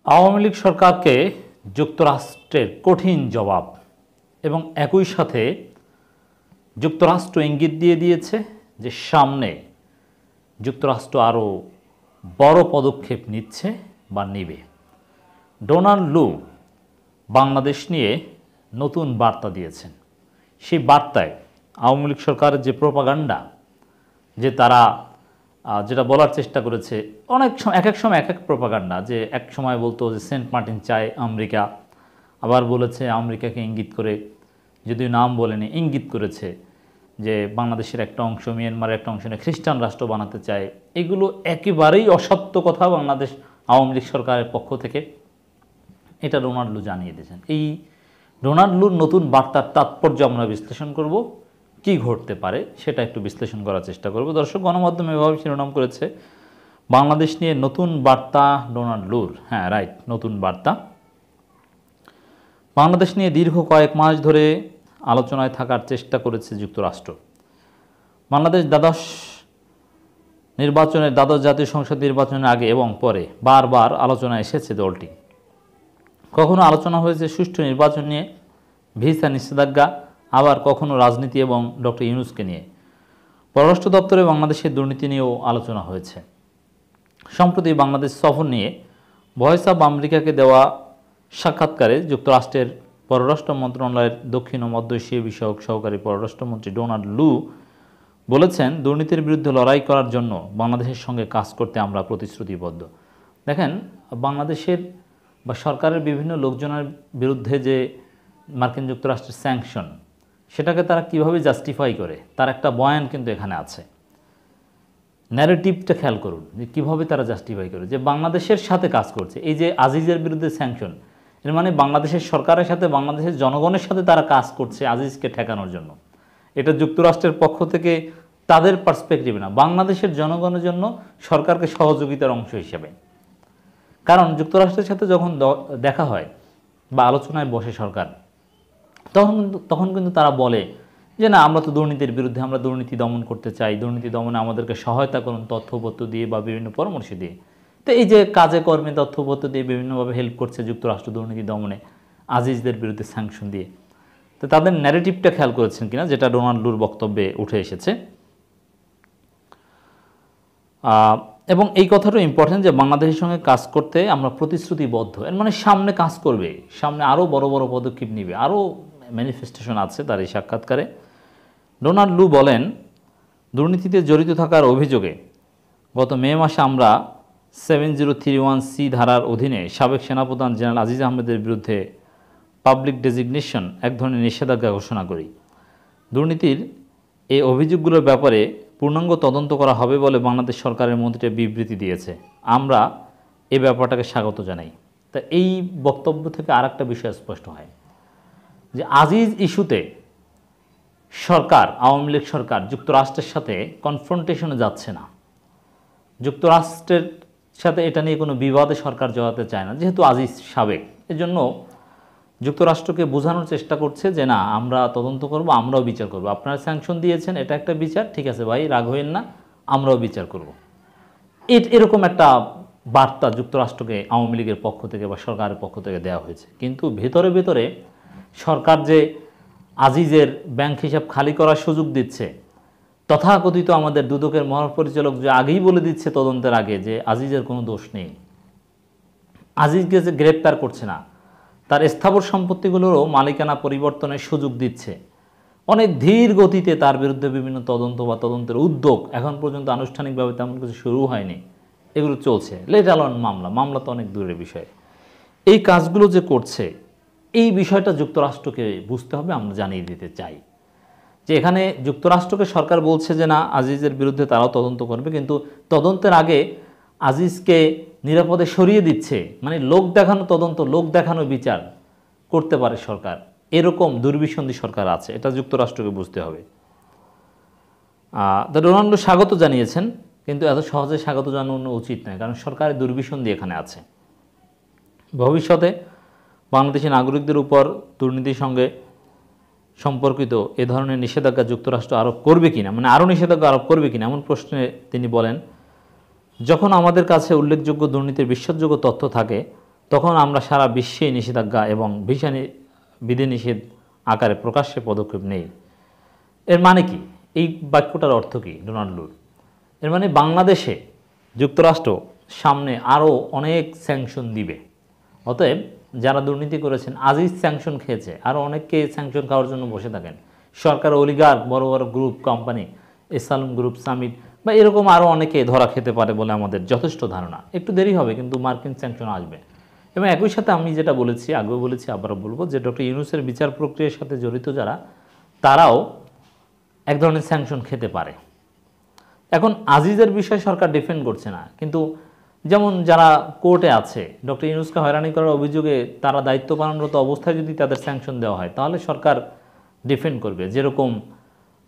আওয়ামী লীগ সরকারকে যুক্তরাষ্ট্রের কঠিন জবাব এবং একই সাথে যুক্তরাষ্ট্র ইঙ্গিত দিয়ে দিয়েছে যে সামনে যুক্তরাষ্ট্র আরও বড় পদক্ষেপ নিচ্ছে বা নেবে। ডোনাল্ড লু বাংলাদেশ নিয়ে নতুন বার্তা দিয়েছেন। সেই বার্তায় আওয়ামী লীগ সরকারের যে প্রোপাগান্ডা, যে তারা যেটা বলার চেষ্টা করেছে, অনেক সময় এক এক সময় এক এক প্রোপাগান্ডা, যে এক সময় বলতো যে সেন্ট মার্টিন চায় আমেরিকা, আবার বলেছে আমেরিকাকে ইঙ্গিত করে, যদিও নাম বলেনি, ইঙ্গিত করেছে যে বাংলাদেশের একটা অংশ, মিয়ানমারের একটা অংশ নিয়ে খ্রিস্টান রাষ্ট্র বানাতে চায়। এগুলো একেবারেই অসত্য কথা বাংলাদেশ আওয়ামী লীগ সরকারের পক্ষ থেকে। এটা ডোনাল্ড লু জানিয়ে দিয়েছেন। এই ডোনাল্ড লুর নতুন বার্তার তাৎপর্য আমরা বিশ্লেষণ করব, কি ঘটতে পারে সেটা একটু বিশ্লেষণ করার চেষ্টা করব। দর্শক, গণমাধ্যম এভাবে শিরোনাম করেছে বাংলাদেশ নিয়ে নতুন বার্তা ডোনাল্ড লুর। হ্যাঁ, রাইট, নতুন বার্তা। বাংলাদেশ নিয়ে দীর্ঘ কয়েক মাস ধরে আলোচনায় থাকার চেষ্টা করেছে যুক্তরাষ্ট্র। বাংলাদেশ দ্বাদশ জাতীয় সংসদ নির্বাচনের আগে এবং পরে বারবার আলোচনায় এসেছে দলটি। কখনো আলোচনা হয়েছে সুষ্ঠু নির্বাচন নিয়ে, ভিসা নিষেধাজ্ঞা, আবার কখনো রাজনীতি এবং ডক্টর ইউনূসকে নিয়ে। পররাষ্ট্র দপ্তরে বাংলাদেশের দুর্নীতি নিয়েও আলোচনা হয়েছে। সম্প্রতি বাংলাদেশ সফর নিয়ে ভয়েস অব আমেরিকাকে দেওয়া সাক্ষাৎকারে যুক্তরাষ্ট্রের পররাষ্ট্র মন্ত্রণালয়ের দক্ষিণ ও মধ্য এশিয়া বিষয়ক সহকারী পররাষ্ট্রমন্ত্রী ডোনাল্ড লু বলেছেন, দুর্নীতির বিরুদ্ধে লড়াই করার জন্য বাংলাদেশের সঙ্গে কাজ করতে আমরা প্রতিশ্রুতিবদ্ধ। দেখেন, বাংলাদেশের বা সরকারের বিভিন্ন লোকজনের বিরুদ্ধে যে মার্কিন যুক্তরাষ্ট্রের স্যাংশন, সেটাকে তারা কিভাবে জাস্টিফাই করে, তার একটা বয়ান কিন্তু এখানে আছে। ন্যারেটিভটা খেয়াল করুন যে কীভাবে তারা জাস্টিফাই করে যে বাংলাদেশের সাথে কাজ করছে। এই যে আজিজের বিরুদ্ধে স্যাংশন, এর মানে বাংলাদেশের সরকারের সাথে, বাংলাদেশের জনগণের সাথে তারা কাজ করছে আজিজকে ঠেকানোর জন্য। এটা যুক্তরাষ্ট্রের পক্ষ থেকে তাদের পার্সপেক্টিভ না, বাংলাদেশের জনগণের জন্য সরকারকে সহযোগিতার অংশ হিসেবে। কারণ যুক্তরাষ্ট্রের সাথে যখন দেখা হয় বা আলোচনায় বসে সরকার, তখন কিন্তু তারা বলে যে না, আমরা তো দুর্নীতির বিরুদ্ধে, আমরা দুর্নীতি দমন করতে চাই, দুর্নীতি দমনে আমাদেরকে সহায়তা করুন তথ্যপত্র দিয়ে বা বিভিন্ন পরামর্শ দিয়ে। তো এই যে কাজে কর্মে তথ্যপত্র দিয়ে বিভিন্নভাবে হেল্প করছে যুক্তরাষ্ট্র দুর্নীতি দমনে, আজিজদের বিরুদ্ধে স্যাংশন দিয়ে। তো তাদের ন্যারেটিভটা খেয়াল করেছেন কিনা, যেটা ডোনাল্ড লুর বক্তব্যে উঠে এসেছে। এবং এই কথাটা ইম্পর্টেন্ট যে বাংলাদেশের সঙ্গে কাজ করতে আমরা প্রতিশ্রুতিবদ্ধ। এর মানে সামনে কাজ করবে, সামনে আরও বড় বড় পদক্ষেপ নেবে, আরও ম্যানিফেস্টেশন আছে তার এই সাক্ষাৎকারে। ডোনাল্ড লু বলেন, দুর্নীতিতে জড়িত থাকার অভিযোগে গত মে মাসে আমরা 7031C ধারার অধীনে সাবেক সেনাপ্রধান জেনারেল আজিজ আহমেদের বিরুদ্ধে পাবলিক ডেজিগনেশন, এক ধরনের নিষেধাজ্ঞা ঘোষণা করি। দুর্নীতির এই অভিযোগগুলোর ব্যাপারে পূর্ণাঙ্গ তদন্ত করা হবে বলে বাংলাদেশ সরকারের মন্ত্রী বিবৃতি দিয়েছে। আমরা এই ব্যাপারটাকে স্বাগত জানাই। তা এই বক্তব্য থেকে আর একটা বিষয় স্পষ্ট হয় যে আজিজ ইস্যুতে সরকার, আওয়ামী লীগ সরকার যুক্তরাষ্ট্রের সাথে কনফ্রন্টেশনে যাচ্ছে না। যুক্তরাষ্ট্রের সাথে এটা নিয়ে কোনো বিবাদে সরকার জড়াতে চায় না, যেহেতু আজিজ সাবেক। এজন্য যুক্তরাষ্ট্রকে বোঝানোর চেষ্টা করছে যে না, আমরা তদন্ত করব, আমরাও বিচার করব। আপনারা স্যাংশন দিয়েছেন, এটা একটা বিচার, ঠিক আছে ভাই, রাগ হইেন না, আমরাও বিচার করব। এরকম একটা বার্তা যুক্তরাষ্ট্রকে আওয়ামী লীগের পক্ষ থেকে বা সরকারের পক্ষ থেকে দেওয়া হয়েছে। কিন্তু ভেতরে ভেতরে সরকার যে আজিজের ব্যাংক হিসাব খালি করার সুযোগ দিচ্ছে, তথাকথিত আমাদের দুদকের মহাপরিচালক যে আগেই বলে দিচ্ছে তদন্তের আগে যে আজিজের কোনো দোষ নেই, আজিজকে যে গ্রেপ্তার করছে না, তার স্থাবর সম্পত্তিগুলোরও মালিকানা পরিবর্তনের সুযোগ দিচ্ছে, অনেক ধীর গতিতে তার বিরুদ্ধে বিভিন্ন তদন্ত বা তদন্তের উদ্যোগ, এখন পর্যন্ত আনুষ্ঠানিকভাবে তেমন কিছু শুরু হয়নি, এগুলো চলছে। লেট অ্যালোন মামলা তো অনেক দূরের বিষয়। এই কাজগুলো যে করছে, এই বিষয়টা যুক্তরাষ্ট্রকে বুঝতে হবে। আমরা জানিয়ে দিতে চাই যে এখানে যুক্তরাষ্ট্রকে সরকার বলছে যে না, আজিজের বিরুদ্ধে তারাও তদন্ত করবে, কিন্তু তদন্তের আগে আজিজকে নিরাপদে সরিয়ে দিচ্ছে, মানে লোক দেখানো তদন্ত, লোক দেখানো বিচার করতে পারে সরকার, এরকম দুর্বিসন্ধি সরকার আছে। এটা যুক্তরাষ্ট্রকে বুঝতে হবে। ডোনাল্ড স্বাগত জানিয়েছেন, কিন্তু এত সহজে স্বাগত জানানো উচিত নয়, কারণ সরকারের দুর্বিসন্ধি এখানে আছে। ভবিষ্যতে বাংলাদেশি নাগরিকদের উপর দুর্নীতির সঙ্গে সম্পর্কিত এ ধরনের নিষেধাজ্ঞা যুক্তরাষ্ট্র আরোপ করবে কিনা, মানে আরও নিষেধাজ্ঞা আরোপ করবে কিনা, এমন প্রশ্নে তিনি বলেন, যখন আমাদের কাছে উল্লেখযোগ্য দুর্নীতির বিশ্বাসযোগ্য তথ্য থাকে তখন আমরা সারা বিশ্বে নিষেধাজ্ঞা এবং ভিসা বিধিনিষেধ আকারে প্রকাশ্যে পদক্ষেপ নেই। এর মানে কি? এই বাক্যটার অর্থ কি ডোনাল্ড লুর? এর মানে বাংলাদেশে যুক্তরাষ্ট্র সামনে আরও অনেক স্যাংশন দিবে। অতএব যারা দুর্নীতি করেছেন আজই স্যাংশন খেয়েছে, আরও অনেককে স্যাংশন খাওয়ার জন্য বসে থাকেন। সরকার, অলিগার, বড় বড় গ্রুপ, কোম্পানি, এসালুম গ্রুপ, সামিট বা এরকম আরও অনেকে ধরা খেতে পারে বলে আমাদের যথেষ্ট ধারণা। একটু দেরি হবে, কিন্তু মার্কিন স্যাংশন আসবে। এবং একই সাথে আমি যেটা বলেছি, আগেও বলেছি, আবারও বলবো, যে ডক্টর ইউনূসের বিচার প্রক্রিয়ার সাথে জড়িত যারা, তারাও এক ধরনের স্যাংশন খেতে পারে। এখন আজিজের বিষয়ে সরকার ডিফেন্ড করছে না, কিন্তু যেমন যারা কোর্টে আছে, ডক্টর ইউনূসকে হয়রানি করার অভিযোগে তারা দায়িত্ব পালনরত অবস্থায় যদি তাদের স্যাংশন দেওয়া হয়, তাহলে সরকার ডিফেন্ড করবে, যেরকম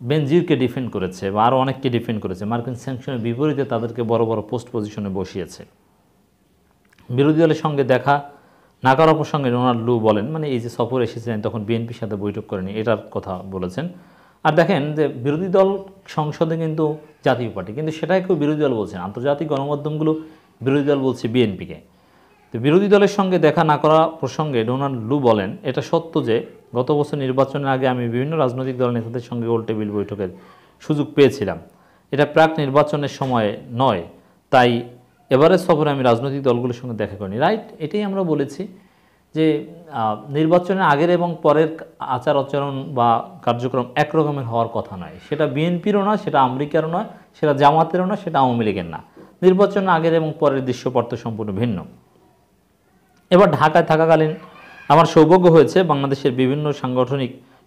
বেনজিরকে ডিফেন্ড করেছে বা আরও অনেককে ডিফেন্ড করেছে। মার্কিন স্যাংশনের বিপরীতে তাদেরকে বড় বড় পোস্ট পজিশনে বসিয়েছে। বিরোধী দলের সঙ্গে দেখা না করার প্রসঙ্গে ডোনাল্ড লু বলেন, মানে এই যে সফর এসেছিলেন তখন বিএনপির সাথে বৈঠক করেনি, এটার কথা বলেছেন। আর দেখেন যে বিরোধী দল সংসদে কিন্তু জাতীয় পার্টি, কিন্তু সেটাই কেউ বিরোধী দল বলছেন। আন্তর্জাতিক গণমাধ্যমগুলো বিরোধী দল বলছে বিএনপিকে। তো বিরোধী দলের সঙ্গে দেখা না করা প্রসঙ্গে ডোনাল্ড লু বলেন, এটা সত্য যে গত বছর নির্বাচনের আগে আমি বিভিন্ন রাজনৈতিক দল নেতাদের সঙ্গে গোল টেবিল বৈঠকের সুযোগ পেয়েছিলাম। এটা প্রাক নির্বাচনের সময় নয়, তাই এবারের সফরে আমি রাজনৈতিক দলগুলোর সঙ্গে দেখা করিনি। রাইট, এটাই আমরা বলেছি যে নির্বাচনের আগের এবং পরের আচার আচরণ বা কার্যক্রম একরকমের হওয়ার কথা নয়। সেটা বিএনপিরও নয়, সেটা আমেরিকারও নয়, সেটা জামাতেরও নয়, সেটা আওয়ামী লীগের না। নির্বাচনের আগের এবং পরের দৃশ্যপট সম্পূর্ণ ভিন্ন। এবার ঢাকায় থাকাকালীন আমার সৌভাগ্য হয়েছে বাংলাদেশের বিভিন্ন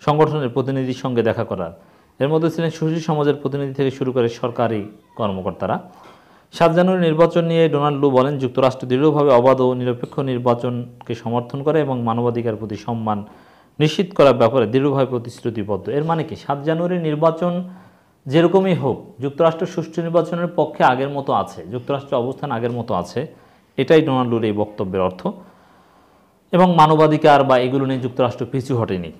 সংগঠনের প্রতিনিধির সঙ্গে দেখা করার। এর মধ্যে ছিলেন সুশীল সমাজের প্রতিনিধি থেকে শুরু করে সরকারি কর্মকর্তারা। 7 জানুয়ারি নির্বাচন নিয়ে ডোনাল্ড লু বলেন, যুক্তরাষ্ট্র দৃঢ়ভাবে অবাধ ও নিরপেক্ষ নির্বাচনকে সমর্থন করে এবং মানবাধিকার প্রতি সম্মান নিশ্চিত করার ব্যাপারে দৃঢ়ভাবে প্রতিশ্রুতিবদ্ধ। এর মানে কি? 7 জানুয়ারি নির্বাচন যেরকমই হোক, যুক্তরাষ্ট্র সুষ্ঠু নির্বাচনের পক্ষে আগের মতো আছে, যুক্তরাষ্ট্রের অবস্থান আগের মতো আছে। এটাই ডোনাল্ড লুর এই বক্তব্যের অর্থ। এবং মানবাধিকার বা এগুলো নিয়ে যুক্তরাষ্ট্র পিছু হটেনি।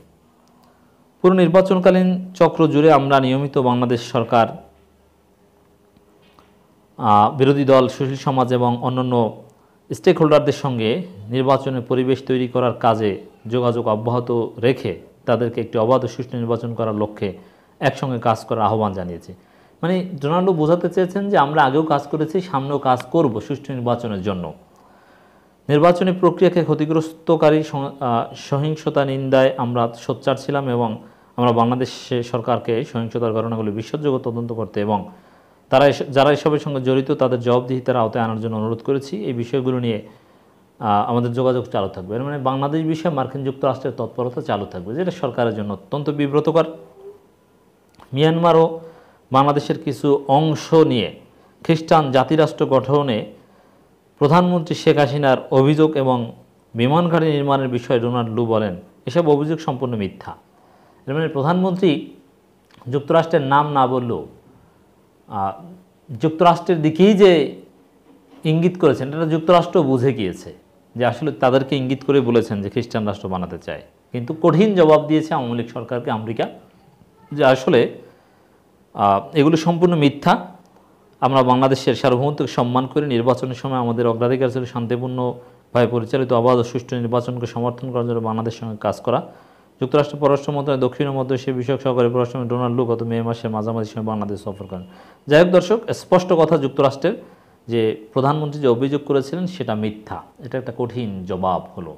পুরো নির্বাচনকালীন চক্র জুড়ে আমরা নিয়মিত বাংলাদেশ সরকার, বিরোধী দল, সুশীল সমাজ এবং অন্যান্য স্টেক হোল্ডারদের সঙ্গে নির্বাচনের পরিবেশ তৈরি করার কাজে যোগাযোগ অব্যাহত রেখে তাদেরকে একটি অবাধ ও সুষ্ঠু নির্বাচন করার লক্ষ্যে একসঙ্গে কাজ করার আহ্বান জানিয়েছে। মানে ডোনাল্ড বোঝাতে চেয়েছেন যে আমরা আগেও কাজ করেছি, সামনেও কাজ করব সুষ্ঠু নির্বাচনের জন্য। নির্বাচনী প্রক্রিয়াকে ক্ষতিগ্রস্তকারী সহিংসতা নিন্দায় আমরা সোচ্চার ছিলাম এবং আমরা বাংলাদেশ সরকারকে সহিংসতার ঘটনাগুলি বিশ্বাসযোগ্য তদন্ত করতে এবং যারা এসবের সঙ্গে জড়িত তাদের জবাবদিহিতার আওতায় আনার জন্য অনুরোধ করেছি। এই বিষয়গুলো নিয়ে আমাদের যোগাযোগ চালু থাকবে। এর মানে বাংলাদেশ বিষয়ে মার্কিন যুক্তরাষ্ট্রের তৎপরতা চালু থাকবে, যেটা সরকারের জন্য অত্যন্ত বিব্রতকর। মিয়ানমার ও বাংলাদেশের কিছু অংশ নিয়ে খ্রিস্টান জাতিরাষ্ট্র গঠনে প্রধানমন্ত্রী শেখ হাসিনার অভিযোগ এবং বিমান ঘাঁটি নির্মাণের বিষয়ে ডোনাল্ড লু বলেন, এসব অভিযোগ সম্পূর্ণ মিথ্যা। এর মানে প্রধানমন্ত্রী যুক্তরাষ্ট্রের নাম না বললেও যুক্তরাষ্ট্রের দিকেই যে ইঙ্গিত করেছেন, এটা যুক্তরাষ্ট্র বুঝে গিয়েছে যে আসলে তাদেরকে ইঙ্গিত করে বলেছেন যে খ্রিস্টান রাষ্ট্র বানাতে চায়। কিন্তু কঠিন জবাব দিয়েছে আওয়ামী লীগ সরকারকে আমেরিকা, যে আসলে এগুলো সম্পূর্ণ মিথ্যা। আমরা বাংলাদেশের সার্বভৌমত্বকে সম্মান করে নির্বাচনের সময় আমাদের অগ্রাধিকার ছিল শান্তিপূর্ণভাবে পরিচালিত অবাধ ও সুষ্ঠু নির্বাচনকে সমর্থন করার জন্য বাংলাদেশের সঙ্গে কাজ করা। যুক্তরাষ্ট্র পররাষ্ট্র মন্ত্রণালয় দক্ষিণ ও মধ্য এশিয়া বিষয়ক সহকারী পররাষ্ট্রমন্ত্রী ডোনাল্ড লু গত মে মাসের মাঝামাঝি সময় বাংলাদেশ সফর করেন। যাই হোক দর্শক, স্পষ্ট কথা, যুক্তরাষ্ট্রের যে প্রধানমন্ত্রী যে অভিযোগ করেছিলেন সেটা মিথ্যা। এটা একটা কঠিন জবাব হলো।